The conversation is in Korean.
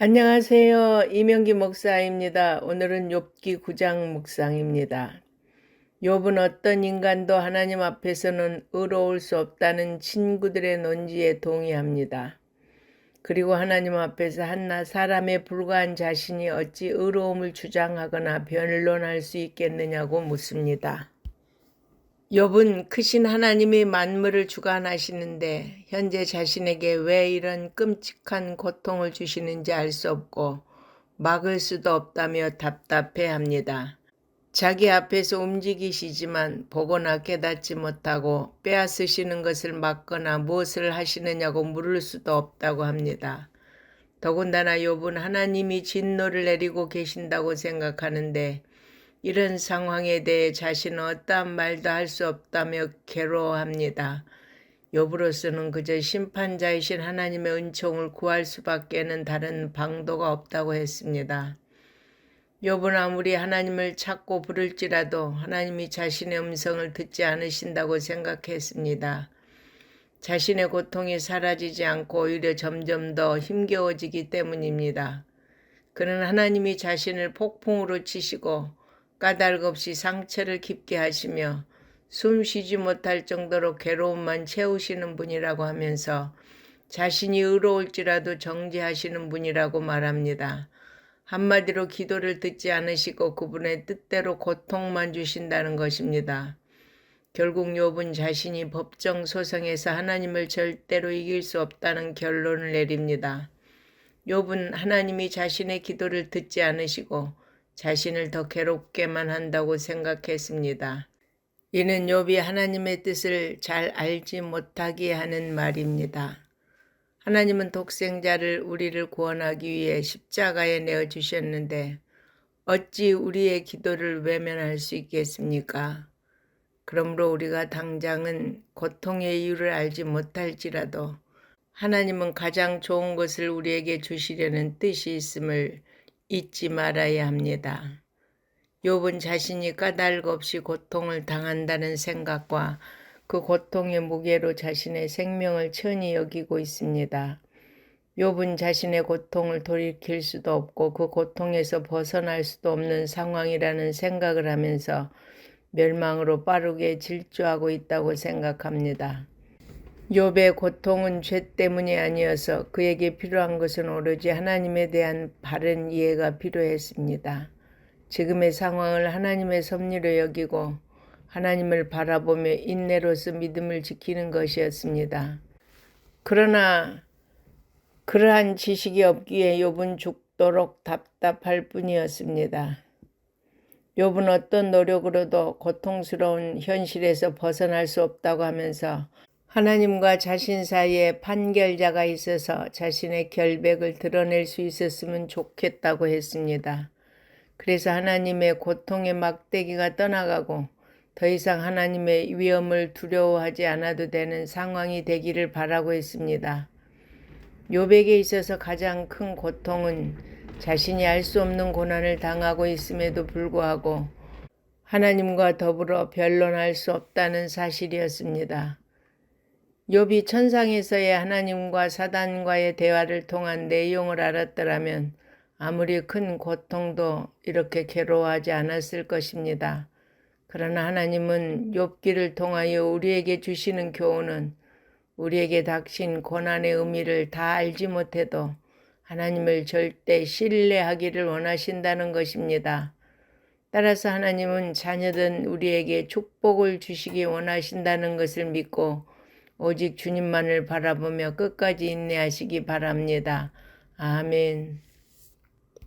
안녕하세요. 이명기 목사입니다. 오늘은 욥기 9장 묵상입니다. 욥은 어떤 인간도 하나님 앞에서는 의로울 수 없다는 친구들의 논지에 동의합니다. 그리고 하나님 앞에서 한낱 사람에 불과한 자신이 어찌 의로움을 주장하거나 변론할 수 있겠느냐고 묻습니다. 욥은 크신 하나님이 만물을 주관하시는데 현재 자신에게 왜 이런 끔찍한 고통을 주시는지 알 수 없고 막을 수도 없다며 답답해합니다. 자기 앞에서 움직이시지만 보거나 깨닫지 못하고 빼앗으시는 것을 막거나 무엇을 하시느냐고 물을 수도 없다고 합니다. 더군다나 욥은 하나님이 진노를 내리고 계신다고 생각하는데 이런 상황에 대해 자신은 어떠한 말도 할 수 없다며 괴로워합니다. 욥으로서는 그저 심판자이신 하나님의 은총을 구할 수밖에는 다른 방도가 없다고 했습니다. 욥은 아무리 하나님을 찾고 부를지라도 하나님이 자신의 음성을 듣지 않으신다고 생각했습니다. 자신의 고통이 사라지지 않고 오히려 점점 더 힘겨워지기 때문입니다. 그는 하나님이 자신을 폭풍으로 치시고 까닭없이 상처를 깊게 하시며 숨 쉬지 못할 정도로 괴로움만 채우시는 분이라고 하면서 자신이 의로울지라도 정죄하시는 분이라고 말합니다. 한마디로 기도를 듣지 않으시고 그분의 뜻대로 고통만 주신다는 것입니다. 결국 욥은 자신이 법정 소송에서 하나님을 절대로 이길 수 없다는 결론을 내립니다. 욥은 하나님이 자신의 기도를 듣지 않으시고 자신을 더 괴롭게만 한다고 생각했습니다. 이는 욥이 하나님의 뜻을 잘 알지 못하게 하는 말입니다. 하나님은 독생자를 우리를 구원하기 위해 십자가에 내어주셨는데 어찌 우리의 기도를 외면할 수 있겠습니까? 그러므로 우리가 당장은 고통의 이유를 알지 못할지라도 하나님은 가장 좋은 것을 우리에게 주시려는 뜻이 있음을 잊지 말아야 합니다. 욥은 자신이 까닭 없이 고통을 당한다는 생각과 그 고통의 무게로 자신의 생명을 천히 여기고 있습니다. 욥은 자신의 고통을 돌이킬 수도 없고 그 고통에서 벗어날 수도 없는 상황이라는 생각을 하면서 멸망으로 빠르게 질주하고 있다고 생각합니다. 욥의 고통은 죄 때문이 아니어서 그에게 필요한 것은 오로지 하나님에 대한 바른 이해가 필요했습니다. 지금의 상황을 하나님의 섭리로 여기고 하나님을 바라보며 인내로서 믿음을 지키는 것이었습니다. 그러나 그러한 지식이 없기에 욥은 죽도록 답답할 뿐이었습니다. 욥은 어떤 노력으로도 고통스러운 현실에서 벗어날 수 없다고 하면서 하나님과 자신 사이에 판결자가 있어서 자신의 결백을 드러낼 수 있었으면 좋겠다고 했습니다. 그래서 하나님의 고통의 막대기가 떠나가고 더 이상 하나님의 위험을 두려워하지 않아도 되는 상황이 되기를 바라고 했습니다. 욥에게 있어서 가장 큰 고통은 자신이 알 수 없는 고난을 당하고 있음에도 불구하고 하나님과 더불어 변론할 수 없다는 사실이었습니다. 욥이 천상에서의 하나님과 사단과의 대화를 통한 내용을 알았더라면 아무리 큰 고통도 이렇게 괴로워하지 않았을 것입니다. 그러나 하나님은 욥기를 통하여 우리에게 주시는 교훈은 우리에게 닥친 고난의 의미를 다 알지 못해도 하나님을 절대 신뢰하기를 원하신다는 것입니다. 따라서 하나님은 자녀된 우리에게 축복을 주시기 원하신다는 것을 믿고 오직 주님만을 바라보며 끝까지 인내하시기 바랍니다. 아멘.